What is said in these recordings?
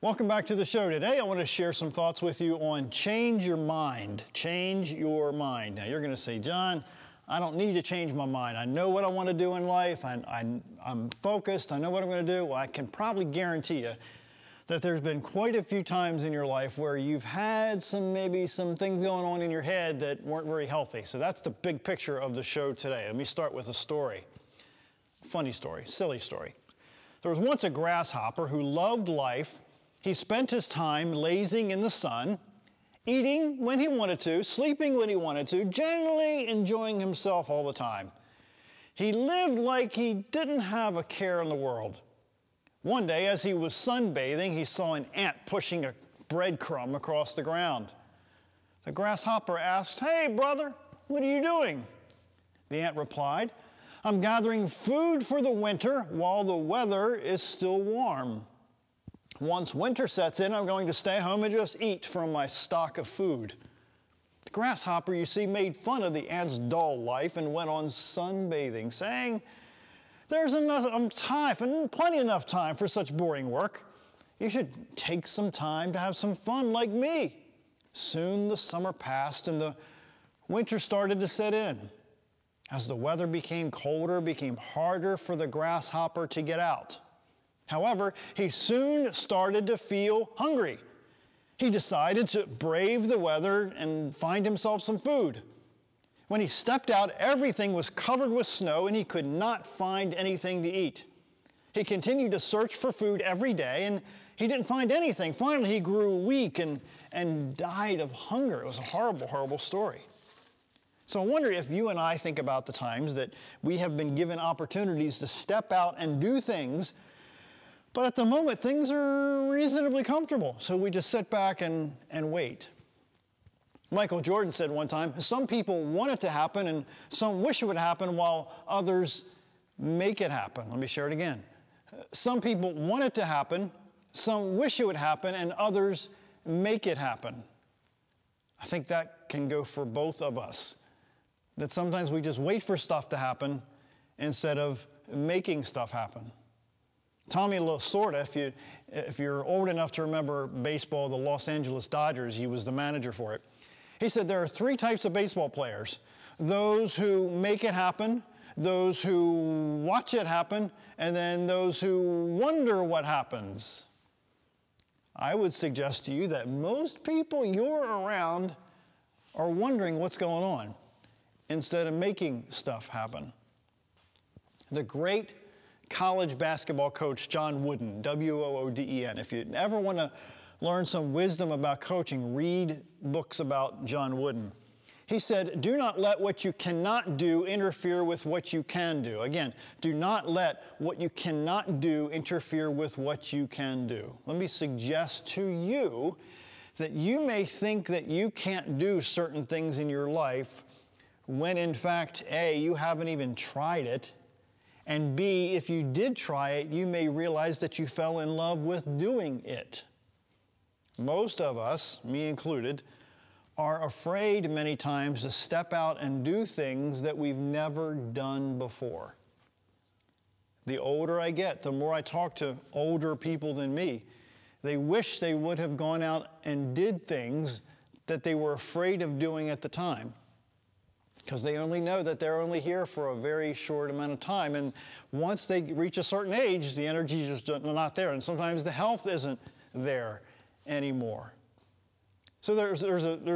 Welcome back to the show. Today I want to share some thoughts with you on change your mind. Change your mind. Now you're going to say, John, I don't need to change my mind. I know what I want to do in life. I'm focused. I know what I'm going to do. Well, I can probably guarantee you that there's been quite a few times in your life where you've had maybe some things going on in your head that weren't very healthy. So that's the big picture of the show today. Let me start with a story. Funny story, silly story. There was once a grasshopper who loved life. He spent his time lazing in the sun, eating when he wanted to, sleeping when he wanted to, generally enjoying himself all the time. He lived like he didn't have a care in the world. One day, as he was sunbathing, he saw an ant pushing a breadcrumb across the ground. The grasshopper asked, "Hey, brother, what are you doing?" The ant replied, "I'm gathering food for the winter while the weather is still warm. Once winter sets in, I'm going to stay home and just eat from my stock of food." The grasshopper, you see, made fun of the ant's dull life and went on sunbathing, saying, "There's enough time, plenty enough time for such boring work. You should take some time to have some fun like me." Soon the summer passed and the winter started to set in. As the weather became colder, it became harder for the grasshopper to get out. However, he soon started to feel hungry. He decided to brave the weather and find himself some food. When he stepped out, everything was covered with snow and he could not find anything to eat. He continued to search for food every day and he didn't find anything. Finally, he grew weak and died of hunger. It was a horrible, horrible story. So I wonder if you and I think about the times that we have been given opportunities to step out and do things, but at the moment, things are reasonably comfortable, so we just sit back and wait. Michael Jordan said one time, some people want it to happen and some wish it would happen while others make it happen. Let me share it again. Some people want it to happen, some wish it would happen, and others make it happen. I think that can go for both of us. That sometimes we just wait for stuff to happen instead of making stuff happen. Tommy Lasorda, if you're old enough to remember baseball, the Los Angeles Dodgers, he was the manager for it. He said there are three types of baseball players: those who make it happen, those who watch it happen, and then those who wonder what happens. I would suggest to you that most people you're around are wondering what's going on instead of making stuff happen. The great college basketball coach John Wooden, W-O-O-D-E-N. If you ever want to learn some wisdom about coaching, read books about John Wooden. He said, "Do not let what you cannot do interfere with what you can do." Again, do not let what you cannot do interfere with what you can do. Let me suggest to you that you may think that you can't do certain things in your life when in fact, A, you haven't even tried it, and B, if you did try it, you may realize that you fell in love with doing it. Most of us, me included, are afraid many times to step out and do things that we've never done before. The older I get, the more I talk to older people than me, they wish they would have gone out and did things that they were afraid of doing at the time, because they only know that they're only here for a very short amount of time. And once they reach a certain age, the energy is just not there. And sometimes the health isn't there anymore. So there's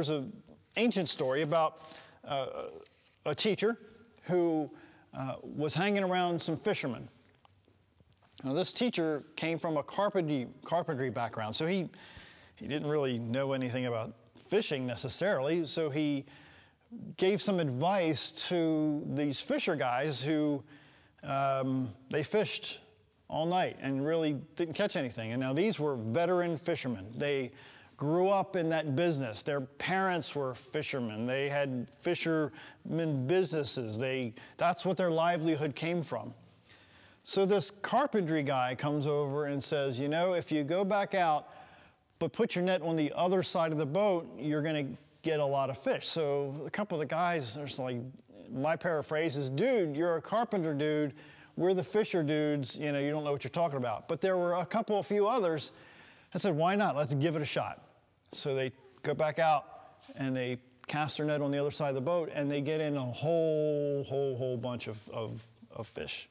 an ancient story about a teacher who was hanging around some fishermen. Now, this teacher came from a carpentry background, so he didn't really know anything about fishing necessarily, so he gave some advice to these fisher guys who they fished all night and really didn't catch anything. And now these were veteran fishermen. They grew up in that business. Their parents were fishermen. They had fishermen businesses. That's what their livelihood came from. So this carpentry guy comes over and says, you know, if you go back out but put your net on the other side of the boat, you're going to get a lot of fish. So a couple of the guys, there's like, my paraphrase is, dude, you're a carpenter dude, we're the fisher dudes, you know, you don't know what you're talking about. But there were a few others I said, why not? Let's give it a shot. So they go back out and they cast their net on the other side of the boat, and they get in a whole bunch of fish.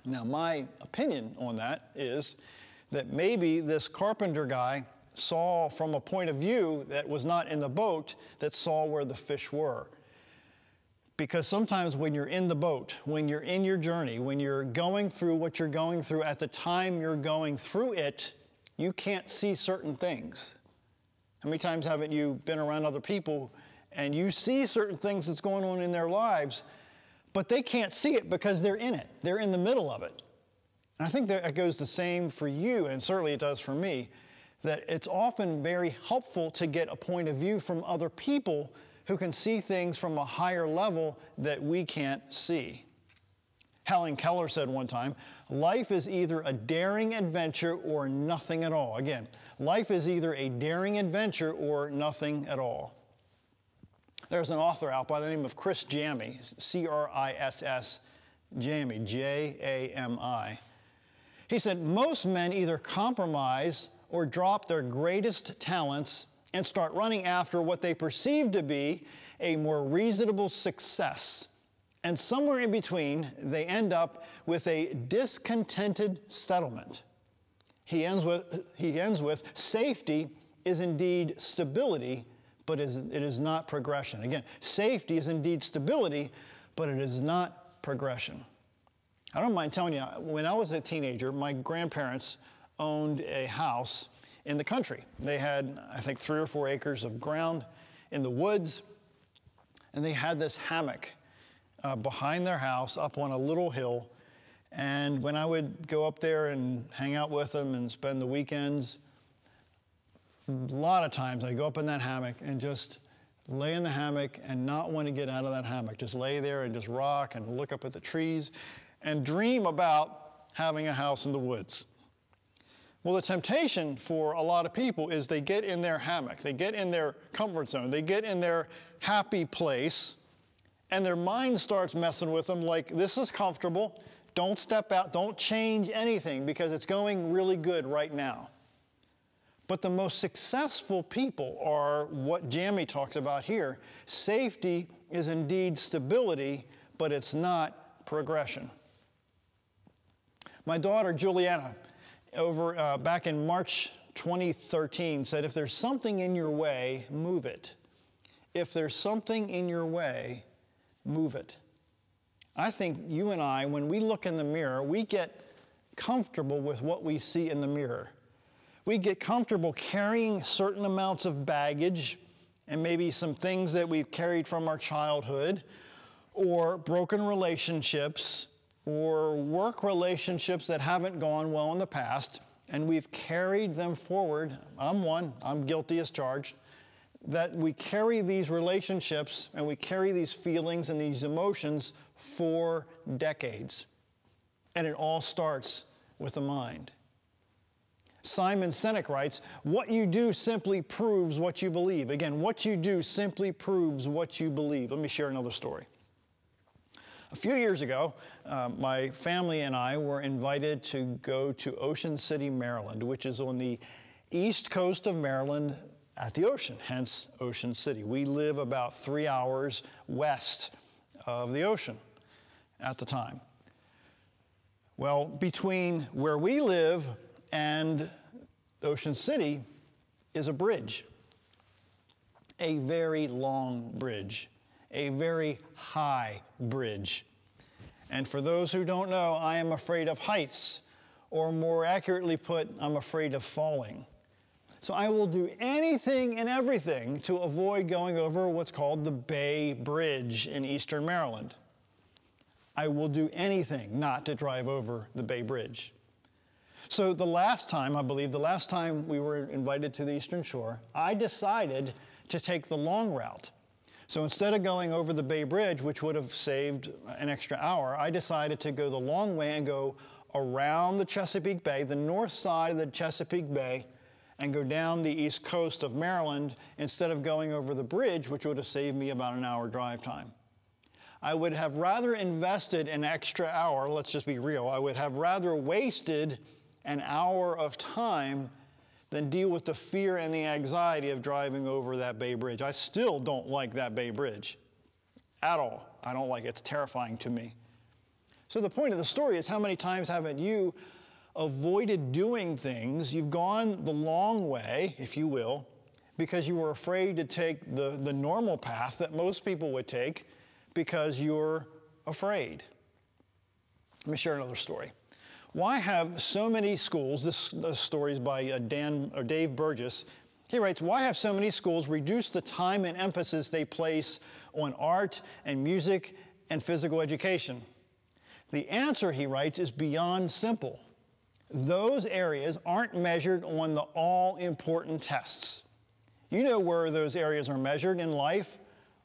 Now, my opinion on that is that maybe this carpenter guy saw from a point of view that was not in the boat, that saw where the fish were. Because sometimes when you're in the boat, when you're in your journey, when you're going through what you're going through at the time you're going through it, you can't see certain things. How many times haven't you been around other people and you see certain things that's going on in their lives, but they can't see it because they're in it. They're in the middle of it. And I think that it goes the same for you, and certainly it does for me, that it's often very helpful to get a point of view from other people who can see things from a higher level that we can't see. Helen Keller said one time, life is either a daring adventure or nothing at all. Again, life is either a daring adventure or nothing at all. There's an author out by the name of Chris Jami, C-R-I-S-S, Jami, J-A-M-I. He said, most men either compromise or drop their greatest talents and start running after what they perceive to be a more reasonable success. And somewhere in between, they end up with a discontented settlement. He ends with safety is indeed stability, but it is not progression. Again, safety is indeed stability, but it is not progression. I don't mind telling you, when I was a teenager, my grandparents owned a house in the country. They had, I think, 3 or 4 acres of ground in the woods, and they had this hammock behind their house up on a little hill. And when I would go up there and hang out with them and spend the weekends, a lot of times I'd go up in that hammock and just lay in the hammock and not want to get out of that hammock. Just lay there and just rock and look up at the trees and dream about having a house in the woods. Well, the temptation for a lot of people is they get in their hammock, they get in their comfort zone, they get in their happy place, and their mind starts messing with them like, this is comfortable, don't step out, don't change anything because it's going really good right now. But the most successful people are what Jami talks about here. Safety is indeed stability, but it's not progression. My daughter, Juliana, back in March 2013, said, if there's something in your way, move it. If there's something in your way, move it. I think you and I, when we look in the mirror, we get comfortable with what we see in the mirror. We get comfortable carrying certain amounts of baggage and maybe some things that we've carried from our childhood, or broken relationships, or work relationships that haven't gone well in the past, and we've carried them forward. I'm guilty as charged, that we carry these relationships and we carry these feelings and these emotions for decades. And it all starts with the mind. Simon Sinek writes, what you do simply proves what you believe. Again, what you do simply proves what you believe. Let me share another story. A few years ago, my family and I were invited to go to Ocean City, Maryland, which is on the east coast of Maryland at the ocean, hence Ocean City. We live about 3 hours west of the ocean at the time. Well, between where we live and Ocean City is a bridge, a very long bridge, a very high bridge. And for those who don't know, I am afraid of heights, or more accurately put, I'm afraid of falling. So I will do anything and everything to avoid going over what's called the Bay Bridge in eastern Maryland. I will do anything not to drive over the Bay Bridge. So the last time, I believe, the last time we were invited to the Eastern Shore, I decided to take the long route. So instead of going over the Bay Bridge, which would have saved an extra hour, I decided to go the long way and go around the Chesapeake Bay, the north side of the Chesapeake Bay, and go down the east coast of Maryland instead of going over the bridge, which would have saved me about an hour drive time. I would have rather invested an extra hour, let's just be real, I would have rather wasted an hour of time than deal with the fear and the anxiety of driving over that Bay Bridge. I still don't like that Bay Bridge at all. I don't like it. It's terrifying to me. So the point of the story is, how many times haven't you avoided doing things? You've gone the long way, if you will, because you were afraid to take the normal path that most people would take because you're afraid. Let me share another story. Why have so many schools, this story is by Dave Burgess, he writes, why have so many schools reduced the time and emphasis they place on art and music and physical education? The answer, he writes, is beyond simple. Those areas aren't measured on the all-important tests. You know where those areas are measured in life.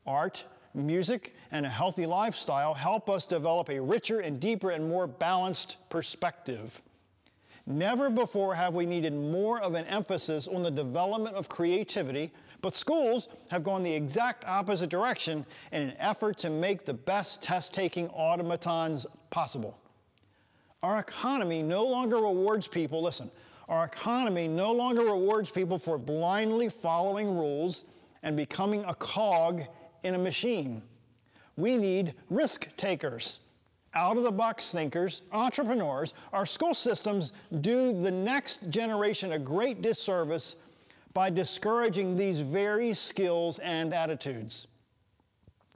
Art, music, and a healthy lifestyle help us develop a richer and deeper and more balanced perspective. Never before have we needed more of an emphasis on the development of creativity, but schools have gone the exact opposite direction in an effort to make the best test-taking automatons possible. Our economy no longer rewards people, listen, our economy no longer rewards people for blindly following rules and becoming a cog in a machine. We need risk takers, out-of-the-box thinkers, entrepreneurs. Our school systems do the next generation a great disservice by discouraging these very skills and attitudes.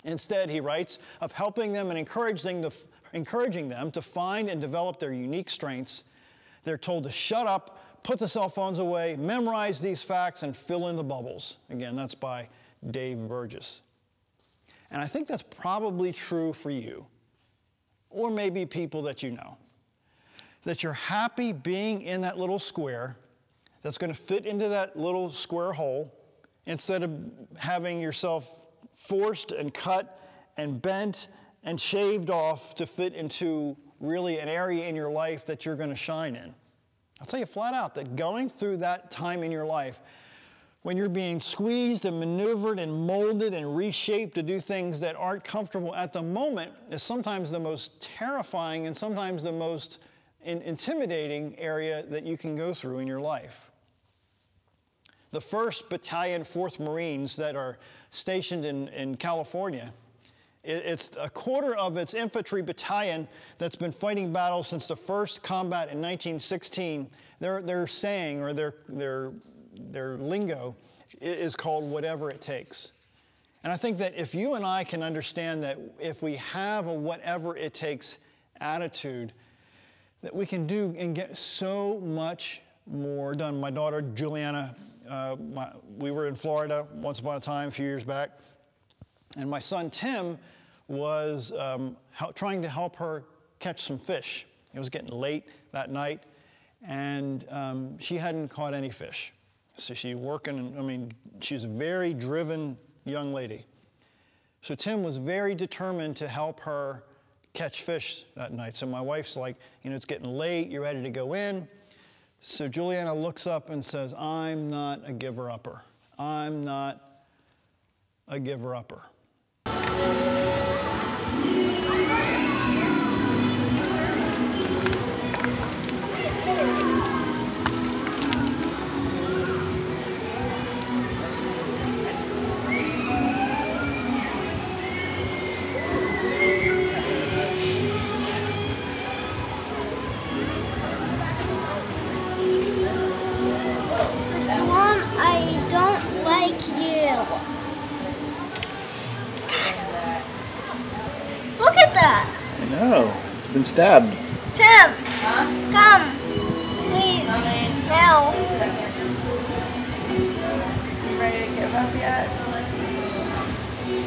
Instead, he writes, of helping them and encouraging them to find and develop their unique strengths, they're told to shut up, put the cell phones away, memorize these facts, and fill in the bubbles. Again, that's by Dave Burgess. And I think that's probably true for you, or maybe people that you know, that you're happy being in that little square that's going to fit into that little square hole instead of having yourself forced and cut and bent and shaved off to fit into really an area in your life that you're going to shine in. I'll tell you flat out that going through that time in your life when you're being squeezed and maneuvered and molded and reshaped to do things that aren't comfortable at the moment is sometimes the most terrifying and sometimes the most intimidating area that you can go through in your life. The 1st Battalion, 4th Marines that are stationed in California, it's a quarter of its infantry battalion that's been fighting battles since the first combat in 1916. Their saying, or their lingo, is called whatever it takes. And I think that if you and I can understand that if we have a whatever it takes attitude, that we can do and get so much more done. My daughter, Juliana, we were in Florida once upon a time, a few years back, and my son, Tim, was trying to help her catch some fish. It was getting late that night, and she hadn't caught any fish. So she's working, and I mean, she's a very driven young lady. So Tim was very determined to help her catch fish that night. So my wife's like, you know, it's getting late, you're ready to go in. So Juliana looks up and says, I'm not a giver-upper. I'm not a giver-upper. I know. It's been stabbed. Tim! Huh? Come! Please. Now. You ready to give up yet?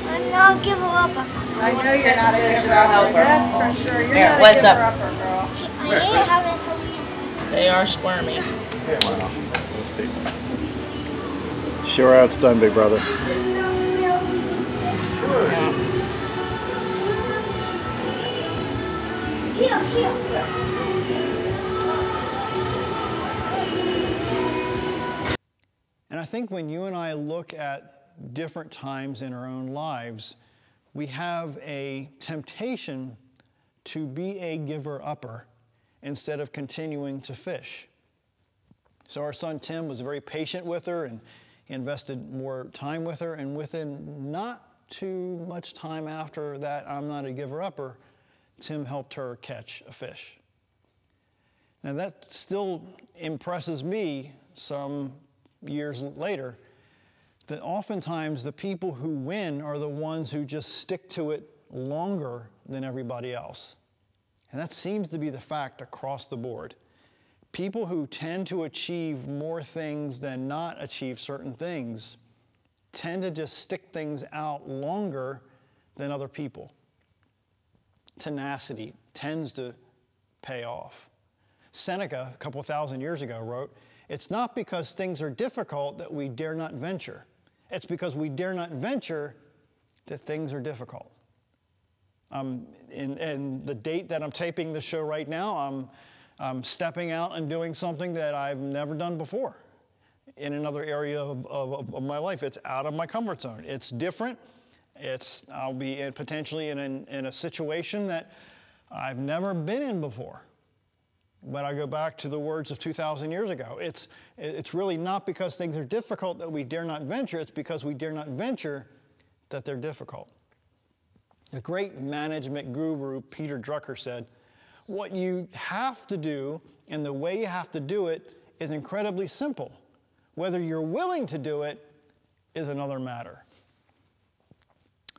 I'm not a giver-upper. I know you're not a giver-upper. That's for sure. You're Here, not what's a up? giver-upper, girl. I ain't having some. They are squirmy. Sure how it's done, big brother. Here. And I think when you and I look at different times in our own lives, we have a temptation to be a giver-upper instead of continuing to fish. So our son Tim was very patient with her, and he invested more time with her, and within not too much time after that I'm not a giver-upper, Tim helped her catch a fish. Now that still impresses me some years later, that oftentimes the people who win are the ones who just stick to it longer than everybody else. And that seems to be the fact across the board. People who tend to achieve more things than not achieve certain things tend to just stick things out longer than other people. Tenacity tends to pay off. Seneca, a couple thousand years ago, wrote, "It's not because things are difficult that we dare not venture. It's because we dare not venture that things are difficult." In the date that I'm taping this show right now, I'm stepping out and doing something that I've never done before in another area of my life. It's out of my comfort zone. It's different. I'll be potentially in a situation that I've never been in before. But I go back to the words of 2,000 years ago. It's really not because things are difficult that we dare not venture. It's because we dare not venture that they're difficult. The great management guru, Peter Drucker, said, "What you have to do and the way you have to do it is incredibly simple. Whether you're willing to do it is another matter."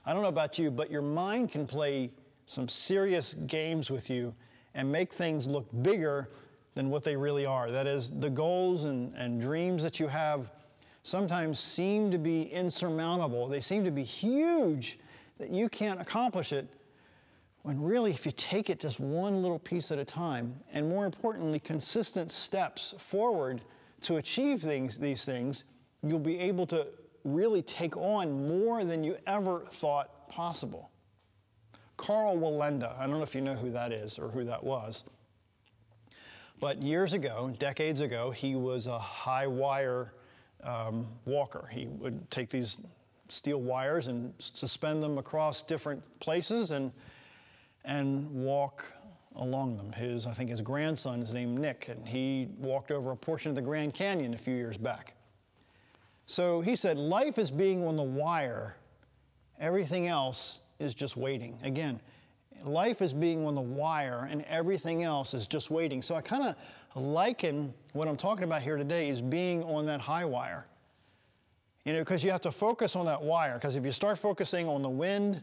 I don't know about you, but your mind can play some serious games with you and make things look bigger than what they really are. That is, the goals and dreams that you have sometimes seem to be insurmountable. They seem to be huge, that you can't accomplish it, when really if you take it just one little piece at a time, and more importantly, consistent steps forward to achieve these things, you'll be able to really take on more than you ever thought possible. Carl Wallenda, I don't know if you know who that is or who that was, but years ago, decades ago, he was a high wire walker. He would take these steel wires and suspend them across different places and walk along them. I think his grandson is named Nick, and he walked over a portion of the Grand Canyon a few years back. So he said, life is being on the wire. Everything else is just waiting. Again, life is being on the wire and everything else is just waiting. So I kind of liken what I'm talking about here today is being on that high wire. You know, because you have to focus on that wire, because if you start focusing on the wind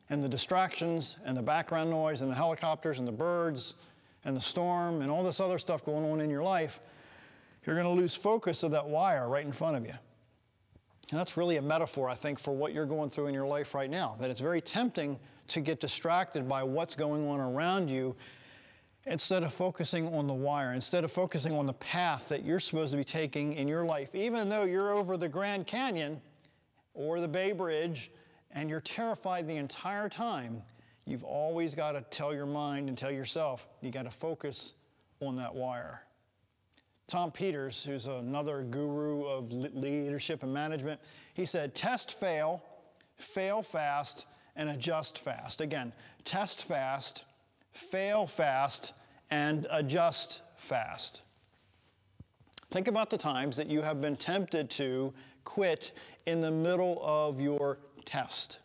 and the distractions and the background noise and the helicopters and the birds and the storm and all this other stuff going on in your life, you're going to lose focus of that wire right in front of you. And that's really a metaphor, I think, for what you're going through in your life right now, that it's very tempting to get distracted by what's going on around you instead of focusing on the wire, instead of focusing on the path that you're supposed to be taking in your life. Even though you're over the Grand Canyon or the Bay Bridge and you're terrified the entire time, you've always got to tell your mind and tell yourself, you got to focus on that wire. Tom Peters, who's another guru of leadership and management, he said, test, fail, fail fast, and adjust fast. Again, test fast, fail fast, and adjust fast. Think about the times that you have been tempted to quit in the middle of your test.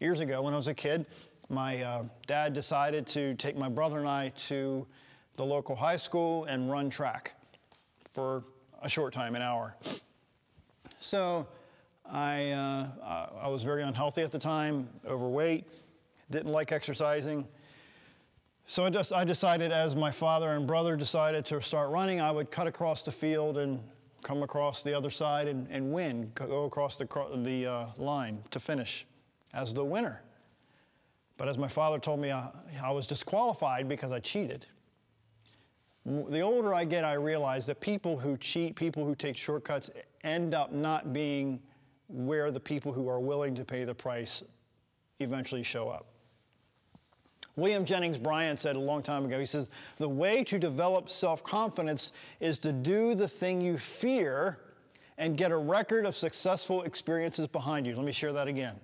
Years ago, when I was a kid, my dad decided to take my brother and I to the local high school and run track for a short time, an hour. So I was very unhealthy at the time, overweight, didn't like exercising. So I decided, as my father and brother decided to start running, I would cut across the field and come across the other side and win, go across the line to finish as the winner. But as my father told me, I was disqualified because I cheated. The older I get, I realize that people who cheat, people who take shortcuts, end up not being where the people who are willing to pay the price eventually show up. William Jennings Bryan said a long time ago, he says, the way to develop self-confidence is to do the thing you fear and get a record of successful experiences behind you. Let me share that again.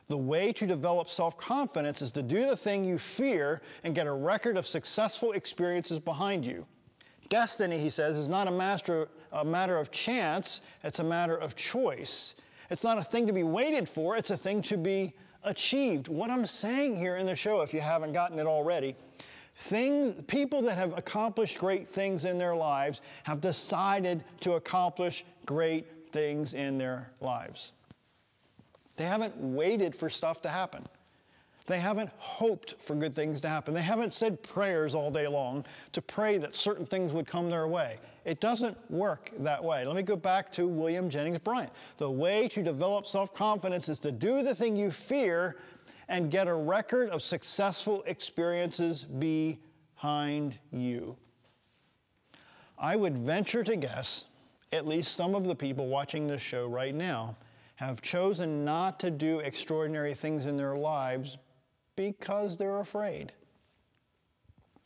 The way to develop self-confidence is to do the thing you fear and get a record of successful experiences behind you. Destiny, he says, is not a matter of chance. It's a matter of choice. It's not a thing to be waited for. It's a thing to be achieved. What I'm saying here in the show, if you haven't gotten it already, people that have accomplished great things in their lives have decided to accomplish great things in their lives. They haven't waited for stuff to happen. They haven't hoped for good things to happen. They haven't said prayers all day long to pray that certain things would come their way. It doesn't work that way. Let me go back to William Jennings Bryan. The way to develop self-confidence is to do the thing you fear and get a record of successful experiences behind you. I would venture to guess at least some of the people watching this show right now have chosen not to do extraordinary things in their lives because they're afraid.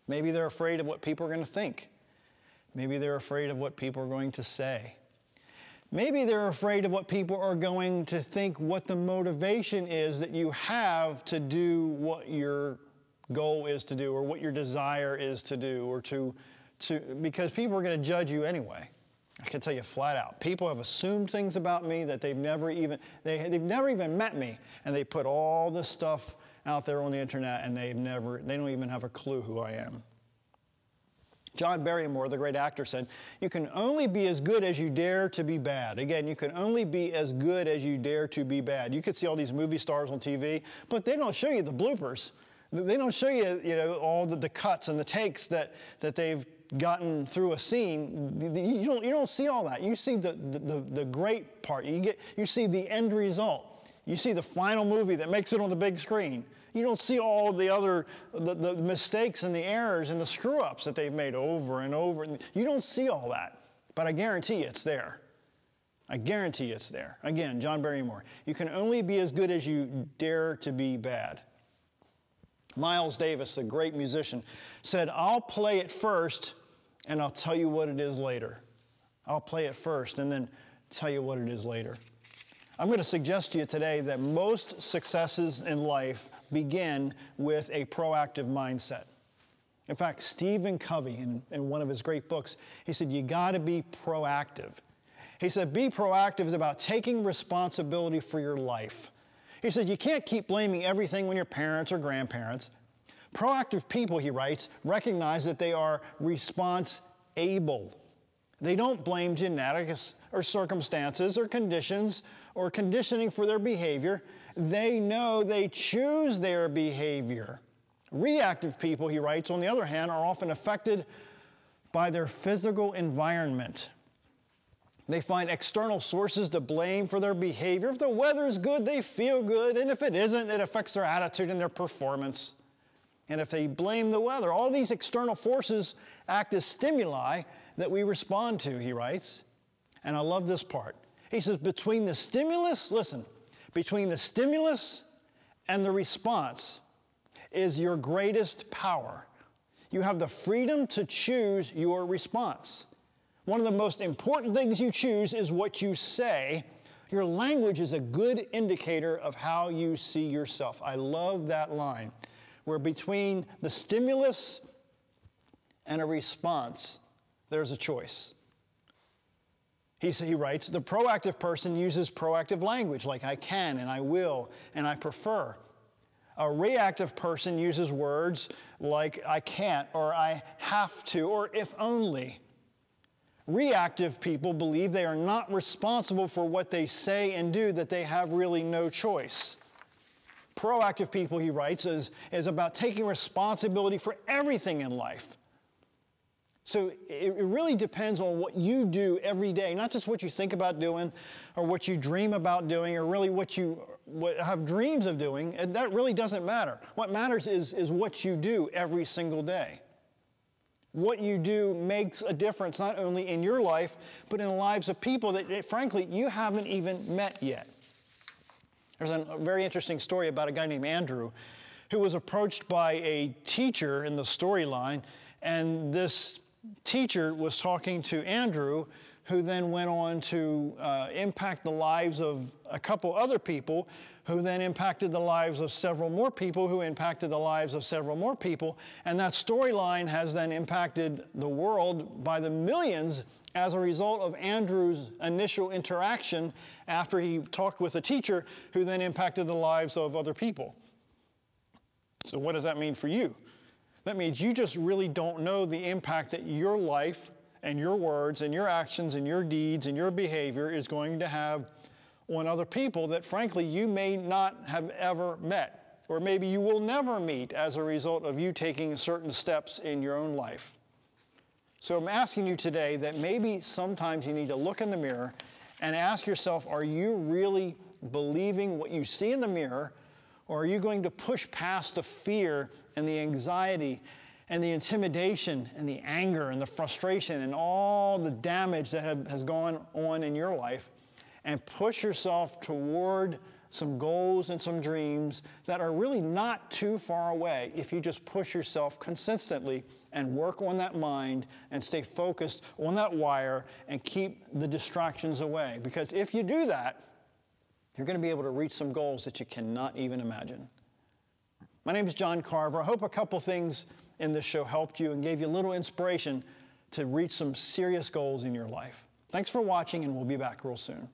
Maybe they're afraid of what people are going to think. Maybe they're afraid of what people are going to say. Maybe they're afraid of what people are going to think, what the motivation is that you have to do what your goal is to do or what your desire is to do, or because people are going to judge you anyway. I can tell you flat out, people have assumed things about me that they've never even met me, and they put all this stuff out there on the internet, and they don't even have a clue who I am. John Barrymore, the great actor, said, "You can only be as good as you dare to be bad." Again, you can only be as good as you dare to be bad. You could see all these movie stars on TV, but they don't show you the bloopers. They don't show you, all the cuts and the takes that they've gotten through a scene. You don't see all that. You see the great part. You see the end result. You see the final movie that makes it on the big screen. You don't see all the other the mistakes and the errors and the screw-ups that they've made over and over. You don't see all that, but I guarantee it's there. I guarantee it's there. Again, John Barrymore, you can only be as good as you dare to be bad. Miles Davis, a great musician, said, "I'll play it first and I'll tell you what it is later." I'll play it first and then tell you what it is later. I'm going to suggest to you today that most successes in life begin with a proactive mindset. In fact, Stephen Covey, in one of his great books, he said, you got to be proactive. He said, be proactive is about taking responsibility for your life. He said, you can't keep blaming everything on your parents or grandparents. Proactive people, he writes, recognize that they are response-able. They don't blame genetics or circumstances or conditions or conditioning for their behavior. They know they choose their behavior. Reactive people, he writes, on the other hand, are often affected by their physical environment. They find external sources to blame for their behavior. If the weather is good, they feel good, and if it isn't, it affects their attitude and their performance. And if they blame the weather, all these external forces act as stimuli that we respond to, he writes. And I love this part. He says, between the stimulus and the response is your greatest power. You have the freedom to choose your response. One of the most important things you choose is what you say. Your language is a good indicator of how you see yourself. I love that line, where between the stimulus and a response, there's a choice. He writes, the proactive person uses proactive language like I can and I will and I prefer. A reactive person uses words like I can't or I have to or if only. Reactive people believe they are not responsible for what they say and do, that they have really no choice. Proactive people, he writes, is about taking responsibility for everything in life. So it really depends on what you do every day, not just what you think about doing or what you dream about doing or really what you have dreams of doing. And that really doesn't matter. What matters is what you do every single day. What you do makes a difference not only in your life, but in the lives of people that, frankly, you haven't even met yet. There's a very interesting story about a guy named Andrew who was approached by a teacher in the storyline, and this teacher was talking to Andrew, who then went on to impact the lives of a couple other people, who then impacted the lives of several more people, who impacted the lives of several more people. And that storyline has then impacted the world by the millions as a result of Andrew's initial interaction after he talked with a teacher who then impacted the lives of other people. So what does that mean for you? That means you just really don't know the impact that your life and your words and your actions and your deeds and your behavior is going to have on other people that frankly you may not have ever met, or maybe you will never meet as a result of you taking certain steps in your own life. So I'm asking you today that maybe sometimes you need to look in the mirror and ask yourself, are you really believing what you see in the mirror, or are you going to push past the fear and the anxiety and the intimidation and the anger and the frustration and all the damage that has gone on in your life, and push yourself toward some goals and some dreams that are really not too far away if you just push yourself consistently and work on that mind and stay focused on that wire and keep the distractions away. Because if you do that, you're going to be able to reach some goals that you cannot even imagine. My name is John Carver. I hope a couple things in this show helped you and gave you a little inspiration to reach some serious goals in your life. Thanks for watching, and we'll be back real soon.